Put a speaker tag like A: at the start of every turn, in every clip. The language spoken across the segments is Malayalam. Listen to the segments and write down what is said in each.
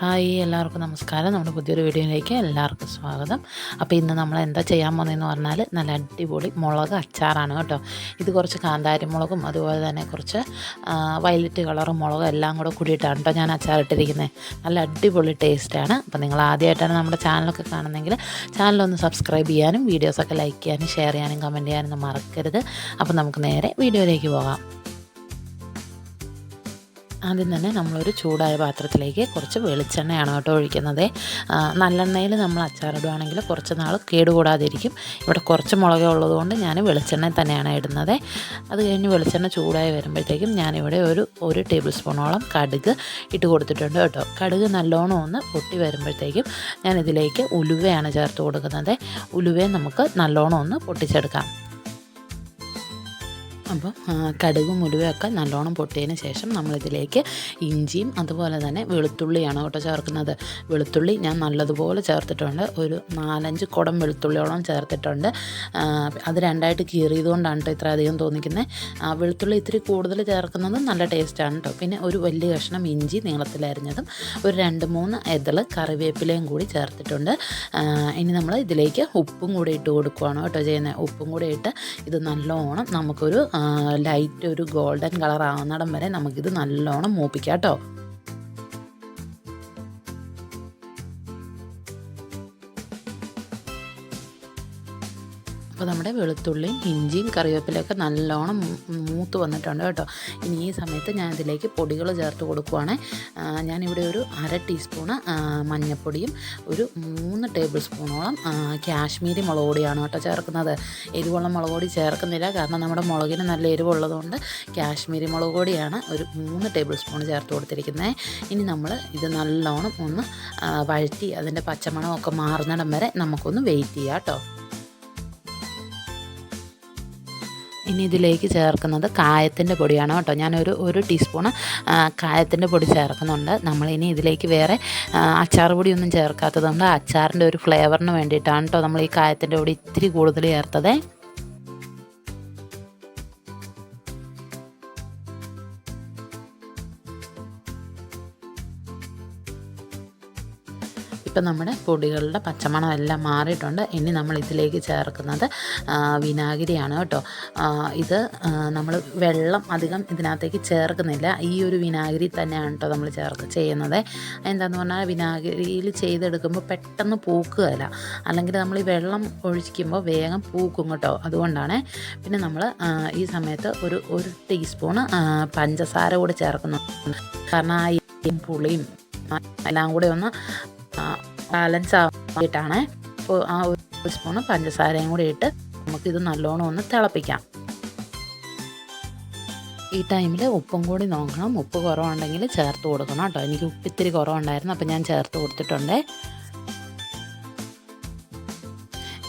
A: ഹായ്, എല്ലാവർക്കും നമസ്കാരം. നമ്മുടെ പുതിയൊരു വീഡിയോയിലേക്ക് എല്ലാവർക്കും സ്വാഗതം. അപ്പോൾ ഇന്ന് നമ്മൾ എന്താ ചെയ്യാൻ പോകുന്നതെന്ന് പറഞ്ഞാൽ നല്ല അടിപൊളി മുളക് അച്ചാറാണ് കേട്ടോ. ഇത് കുറച്ച് കാന്താരി മുളകും അതുപോലെ തന്നെ കുറച്ച് വയലറ്റ് കളറും മുളകും എല്ലാം കൂടെ കൂടിയിട്ടാണ് കേട്ടോ ഞാൻ അച്ചാറിട്ടിരിക്കുന്നത്. നല്ല അടിപൊളി ടേസ്റ്റാണ്. അപ്പോൾ നിങ്ങൾ ആദ്യമായിട്ടാണ് നമ്മുടെ ചാനലൊക്കെ കാണുന്നതെങ്കിൽ ചാനലൊന്ന് സബ്സ്ക്രൈബ് ചെയ്യാനും വീഡിയോസൊക്കെ ലൈക്ക് ചെയ്യാനും ഷെയർ ചെയ്യാനും കമൻറ്റ് ചെയ്യാനൊന്നും മറക്കരുത്. അപ്പോൾ നമുക്ക് നേരെ വീഡിയോയിലേക്ക് പോകാം. ആദ്യം തന്നെ നമ്മളൊരു ചൂടായ പാത്രത്തിലേക്ക് കുറച്ച് വെളിച്ചെണ്ണയാണ് കേട്ടോ ഒഴിക്കുന്നത്. നല്ലെണ്ണയിൽ നമ്മൾ അച്ചാറിടുകയാണെങ്കിൽ കുറച്ച് നാൾ കേടുകൂടാതിരിക്കും. ഇവിടെ കുറച്ച് മുളകേ ഉള്ളതുകൊണ്ട് ഞാൻ വെളിച്ചെണ്ണ തന്നെയാണ് ഇടുന്നത്. അത് കഴിഞ്ഞ് വെളിച്ചെണ്ണ ചൂടായി വരുമ്പോഴത്തേക്കും ഞാനിവിടെ ഒരു ടേബിൾ സ്പൂണോളം കടുക് ഇട്ട് കൊടുത്തിട്ടുണ്ട് കേട്ടോ. കടുക് നല്ലോണം ഒന്ന് പൊട്ടി വരുമ്പോഴത്തേക്കും ഞാനിതിലേക്ക് ഉലുവയാണ് ചേർത്ത് കൊടുക്കുന്നത്. ഉലുവയെ നമുക്ക് നല്ലോണം ഒന്ന് പൊട്ടിച്ചെടുക്കാം. അപ്പം കടുകും ഉലുവയൊക്കെ നല്ലോണം പൊട്ടിയതിന് ശേഷം നമ്മളിതിലേക്ക് ഇഞ്ചിയും അതുപോലെ തന്നെ വെളുത്തുള്ളിയാണ് കേട്ടോ ചേർക്കുന്നത്. വെളുത്തുള്ളി ഞാൻ നല്ലതുപോലെ ചേർത്തിട്ടുണ്ട്. ഒരു 4-5 കുടം വെളുത്തുള്ളിയോളം ചേർത്തിട്ടുണ്ട്. അത് രണ്ടായിട്ട് കീറിയതുകൊണ്ടാണ് കേട്ടോ ഇത്ര അധികം തോന്നിക്കുന്നത്. വെളുത്തുള്ളി ഇത്തിരി കൂടുതൽ ചേർക്കുന്നത് നല്ല ടേസ്റ്റാണ് കേട്ടോ. പിന്നെ ഒരു വലിയ കഷ്ണം ഇഞ്ചി നീളത്തിലരിഞ്ഞതും ഒരു 2-3 ഇതൾ കറിവേപ്പിലയും കൂടി ചേർത്തിട്ടുണ്ട്. ഇനി നമ്മൾ ഇതിലേക്ക് ഉപ്പും കൂടി ഇട്ട് കൊടുക്കുകയാണ് കേട്ടോ ചെയ്യുന്നത്. ഉപ്പും കൂടി ഇട്ട് ഇത് നല്ലോണം നമുക്കൊരു ലൈറ്റ് ഒരു ഗോൾഡൻ കളർ ആവുന്നിടം വരെ നമുക്കിത് നല്ലോണം മൂപ്പിക്കാം കേട്ടോ. അപ്പോൾ നമ്മുടെ വെളുത്തുള്ളിയും ഇഞ്ചിയും കറിവേപ്പിലയൊക്കെ നല്ലോണം മൂത്ത് വന്നിട്ടുണ്ട് കേട്ടോ. ഇനി ഈ സമയത്ത് ഞാൻ ഇതിലേക്ക് പൊടികൾ ചേർത്ത് കൊടുക്കുവാണ്. ഞാനിവിടെ ഒരു 1/2 ടീസ്പൂണ് മഞ്ഞൾപ്പൊടിയും ഒരു 3 ടേബിൾ സ്പൂണോളം കാശ്മീരി മുളക് പൊടിയാണ് കേട്ടോ ചേർക്കുന്നത്. എരിവുള്ള മുളക് പൊടി ചേർക്കുന്നില്ല, കാരണം നമ്മുടെ മുളകിന് നല്ല എരിവുള്ളതുകൊണ്ട് കാശ്മീരി മുളക് പൊടിയാണ് ഒരു 3 ടേബിൾ സ്പൂൺ ചേർത്ത് കൊടുത്തിരിക്കുന്നത്. ഇനി നമ്മൾ ഇത് നല്ലോണം ഒന്ന് വഴറ്റി അതിൻ്റെ പച്ചമണമൊക്കെ മാറുന്നിടം വരെ നമുക്കൊന്ന് വെയിറ്റ് ചെയ്യാം കേട്ടോ. ഇനി ഇതിലേക്ക് ചേർക്കുന്നത് കായത്തിൻ്റെ പൊടിയാണ് കേട്ടോ. ഞാനൊരു ടീസ്പൂണ് കായത്തിൻ്റെ പൊടി ചേർക്കുന്നുണ്ട്. നമ്മളിനി ഇതിലേക്ക് വേറെ അച്ചാർ പൊടിയൊന്നും ചേർക്കാത്തതുകൊണ്ട് അച്ചാറിൻ്റെ ഒരു ഫ്ലേവറിന് വേണ്ടിയിട്ടാണ് കേട്ടോ നമ്മൾ ഈ കായത്തിൻ്റെ പൊടി ഇത്തിരി കൂടുതൽ ചേർത്തത്. ഇപ്പം നമ്മുടെ പൊടികളുടെ പച്ചമണം എല്ലാം മാറിയിട്ടുണ്ട്. ഇനി നമ്മൾ ഇതിലേക്ക് ചേർക്കുന്നത് വിനാഗിരിയാണ് കേട്ടോ. ഇത് നമ്മൾ വെള്ളം അധികം ഇതിനകത്തേക്ക് ചേർക്കുന്നില്ല. ഈ ഒരു വിനാഗിരി തന്നെയാണ് കേട്ടോ നമ്മൾ ചെയ്യുന്നത്. എന്താണെന്ന് പറഞ്ഞാൽ വിനാഗിരിയിൽ ചെയ്തെടുക്കുമ്പോൾ പെട്ടെന്ന് പൂക്കുകയില്ല, അല്ലെങ്കിൽ നമ്മൾ ഈ വെള്ളം ഒഴിക്കുമ്പോൾ വേഗം പൂക്കും കേട്ടോ. അതുകൊണ്ടാണ്. പിന്നെ നമ്മൾ ഈ സമയത്ത് ഒരു ടീസ്പൂണ് പഞ്ചസാര കൂടി ചേർക്കുന്നു. കാരണം ആ പുളിയും എല്ലാം കൂടെ ഒന്ന് ബാലൻസ് ആവാനായിട്ടാണ്. അപ്പോൾ ആ ഒരു സ്പൂണ് പഞ്ചസാരയും കൂടി ഇട്ട് നമുക്കിത് നല്ലോണം ഒന്ന് തിളപ്പിക്കാം. ഈ ടൈമിൽ ഉപ്പും കൂടി നോക്കണം. ഉപ്പ് കുറവുണ്ടെങ്കിൽ ചേർത്ത് കൊടുക്കണം കേട്ടോ. എനിക്ക് ഉപ്പ് ഇത്തിരി കുറവുണ്ടായിരുന്നു, അപ്പോൾ ഞാൻ ചേർത്ത് കൊടുത്തിട്ടുണ്ട്.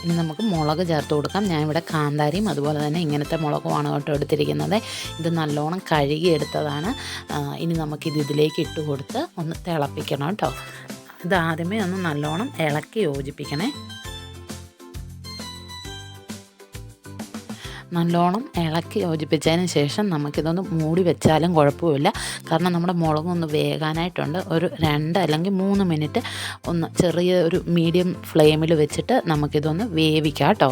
A: ഇനി നമുക്ക് മുളക് ചേർത്ത് കൊടുക്കാം. ഞാനിവിടെ കാന്താരിയും അതുപോലെ തന്നെ ഇങ്ങനത്തെ മുളകുമാണ് കേട്ടോ എടുത്തിരിക്കുന്നത്. ഇത് നല്ലോണം കഴുകി എടുത്തതാണ്. ഇനി നമുക്കിത് ഇതിലേക്ക് ഇട്ട് കൊടുത്ത് ഒന്ന് തിളപ്പിക്കണം കേട്ടോ. ഇത് ആദ്യമേ ഒന്ന് നല്ലോണം ഇളക്കി യോജിപ്പിക്കണേ. നല്ലോണം ഇളക്കി യോജിപ്പിച്ചതിന് ശേഷം നമുക്കിതൊന്ന് മൂടി വെച്ചാലും കുഴപ്പമില്ല, കാരണം നമ്മുടെ മുളകൊന്ന് വേകാനായിട്ടുണ്ട്. ഒരു 2 അല്ലെങ്കിൽ 3 മിനിറ്റ് ഒന്ന് ചെറിയ ഒരു മീഡിയം ഫ്ലെയിമിൽ വെച്ചിട്ട് നമുക്കിതൊന്ന് വേവിക്കാം കേട്ടോ.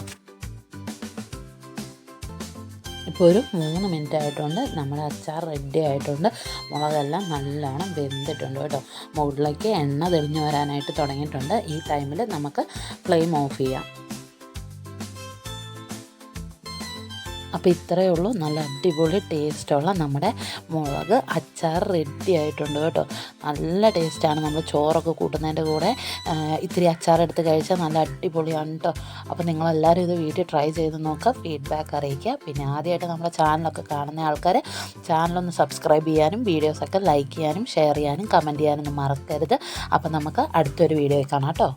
A: ഇപ്പോൾ ഒരു 3 മിനിറ്റ് ആയിട്ടുണ്ട്. നമ്മുടെ അച്ചാർ റെഡി ആയിട്ടുണ്ട്. മുളകെല്ലാം നല്ലോണം വെന്തിട്ടുണ്ട് കേട്ടോ. മുകളിലേക്ക് എണ്ണ തെളിഞ്ഞു വരാനായിട്ട് തുടങ്ങിയിട്ടുണ്ട്. ഈ ടൈമിൽ നമുക്ക് ഫ്ലെയിം ഓഫ് ചെയ്യാം. അപ്പോൾ ഇത്രയേ ഉള്ളൂ. നല്ല അടിപൊളി ടേസ്റ്റുള്ള നമ്മുടെ മുളക് അച്ചാർ റെഡി ആയിട്ടുണ്ട് കേട്ടോ. നല്ല ടേസ്റ്റാണ്. നമ്മൾ ചോറൊക്കെ കൂട്ടുന്നതിൻ്റെ കൂടെ ഇത്തിരി അച്ചാർ എടുത്ത് കഴിച്ചാൽ നല്ല അടിപൊളിയാണ് കേട്ടോ. അപ്പോൾ നിങ്ങളെല്ലാവരും ഇത് വീട്ടിൽ ട്രൈ ചെയ്ത് നോക്കുക, ഫീഡ്ബാക്ക് അറിയിക്കുക. പിന്നെ ആദ്യമായിട്ട് നമ്മുടെ ചാനലൊക്കെ കാണുന്ന ആൾക്കാർ ചാനലൊന്ന് സബ്സ്ക്രൈബ് ചെയ്യാനും വീഡിയോസൊക്കെ ലൈക്ക് ചെയ്യാനും ഷെയർ ചെയ്യാനും കമൻറ്റ് ചെയ്യാനൊന്നും മറക്കരുത്. അപ്പോൾ നമുക്ക് അടുത്തൊരു വീഡിയോ കാണാം കേട്ടോ.